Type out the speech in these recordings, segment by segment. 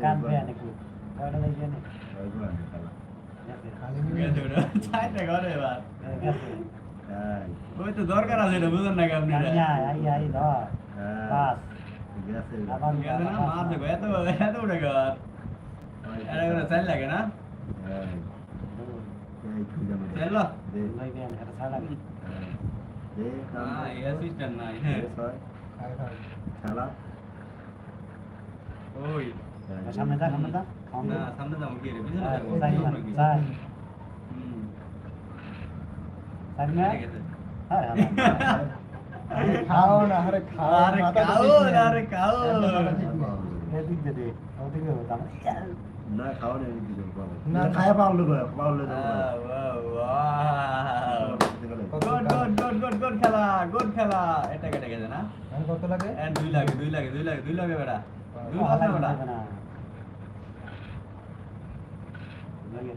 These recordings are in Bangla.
কান পেয়ে নাকি কয়টা দেখবে না ওই তো দরকার আছে এটা বুঝেন না আপনি আই ধর বাস আবার গেছে না মার দেবো এত এত উঠে গর এটা করে চাল লাগে না চলো ভাই বেন এটা ছাড়া এই অ্যাসিস্ট্যান্ট নাই হ্যাঁ ওই সামনে যা খাওন না সামনে যাবো কি রে পিছনে যাবো যাই সামনে আরে খাও না আরে খাও আরে খাও এদিক দে দে ওদিকে দাম না খাওয়া নেই না খায় পাউলো গুড খেলা এটা কেটে গেছে না কত লাগে 2 লাগে বেটা 2 লাগে বেটা লাগে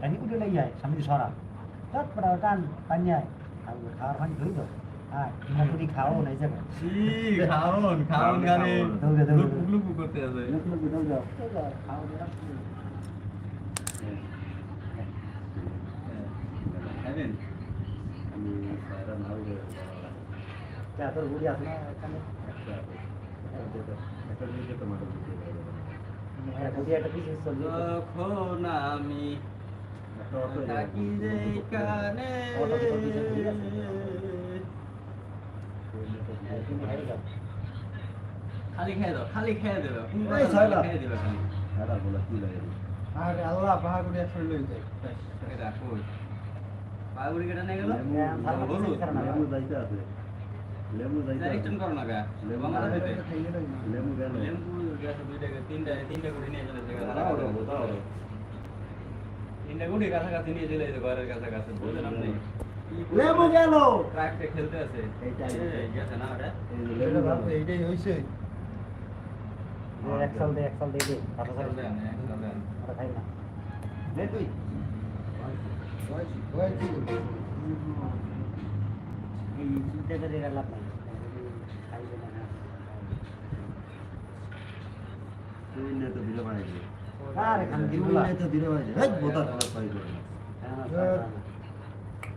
তাই উঠে লাগি যায় সামনে সরা তত পড়া টান পানিয়ায় আর খাওয়ার পানি ধুই তো হ্যাঁ তুমি খাও না যাবে খাওন গানে লুক করতে আছে খাও খাবেন তোর বুড়ি আছে না এখানে একটা পিছিয়ে চলবে যখন আমি থাকি যেখানে খালি খেয়ে দেবে খেয়ে দেবে খালি আরে আল্লাহ বাহাগুড়ি একশো লই যায় এটা কই পাগুড়ি কেটে নিয়ে গেল লেবু যাইতে আছে লেবু যাইতে রিটার্ন করো না গা লেবু বাংলা দিতে লেবু গেল লেম্বু গেছে তিনটা করে নিয়ে চলে গেছে তিনটা গুড়ি কাছাকাছি নিয়ে চলে গেছে ঘরের কাছাকাছি বুঝলেন আপনি লেবু গেল ট্রাকটা খেলতে আছে এইটাই গেছে না ওটা এইটাই হইছে এক্সেল দে কথা চল চলবে দেন চল দেন ওটা খাই না দে তুই এই চিন্তা করে লাভ নাই খাইবে না তুই নে তো দিলে পাই আরে খান তুই দিবলা নে তো দিলে পাই এই বোতা তোর পাই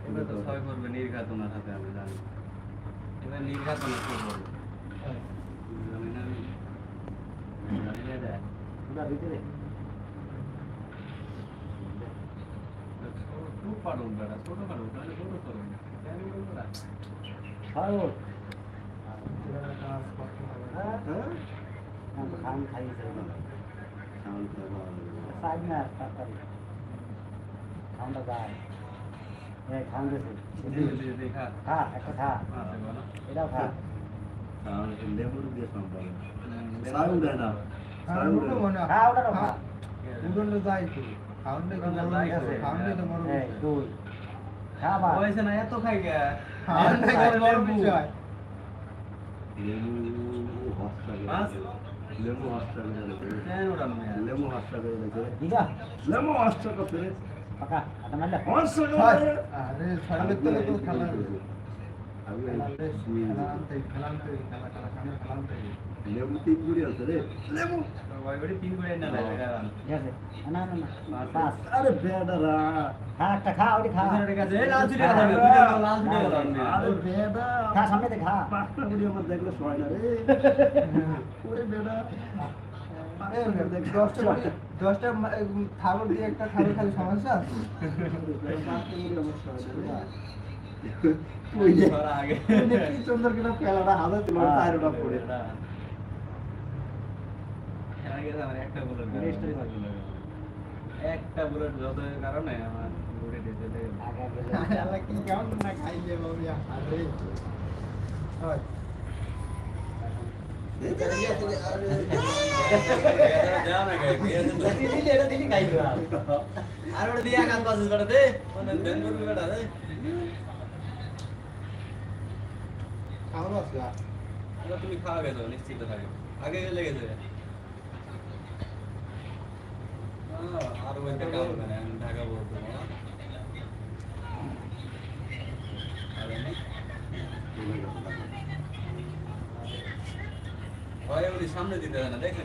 এটা তো ছয় করবে নির্ঘাত ওনার হাতে আমি জানি এবার নির্ঘাত ওনার কি করবে জানি না আমি জানি না এটা পুরা ভিতরে খুব পারুন বেটা ছোট পারুন তাহলে ছোট করুন খাও হ্যাঁ খান খাইছে সাউন্ড খাওয়া সাইড না তাড়াতাড়ি খাওয়া যায় খাওয়া গেছে দেখা খা একটা খা আছে বলো এটাও খা সাউন্ড লেবু দিয়ে সম্পর্ক সাউন্ড দেয় না সাউন্ড খা ওটাও খা উড়নে যায় তো খাওনে তো মরণ আছে খাওনে তো মরণ এই দুই খা বা ওইছে না এত খাই গে খাওনে তো মরণ বিষয় লেবু হস্তাগে বাস লেবু হস্তাগে কেন ওটা নয় লেবু হস্তাগে দিগা লেবু হস্তাগে ফিরে পাকা আটা মারলে হস্তাগে আরে ছড়লে তো খেলা আমি খেলাতে লেবু তিন গুড়ি আছে রে লেবু ওই বড়ি তিন করে না লাগে ঠিক আছে না পাস আরে বেডারা খা একটা খা ওটি খা দুজনের কাছে এই লাল চুড়ি কথা দুজনের লাল চুড়ি কথা আরে বেডা খা সামনে দে খা পাঁচটা গুড়ি আমার দেখলে সয় না রে ওরে বেডা দশটা খাবার দিয়ে একটা খাবার খালি সমস্যা আছে আগে কি সুন্দর কিনা পেলাটা হাতে দিল টায়ারটা পড়ে একটা বুলেট যত কারণে আমার বুলেট দিতে আগা গেলে আল্লাহ কি কেমন না খাইলে বাবু আরে হয় আর ওটা দিয়া কাজ বাস করে দে মানে দেন করবি বেটা দে খাওয়া আছে আরে তুমি খাওয়া গেছো নিশ্চিত থাকে আগে লেগেছে আর ওই কাম করে আমি ঢাকা বলতো আরে ভাই ওই সামনে দিতে না দেখেন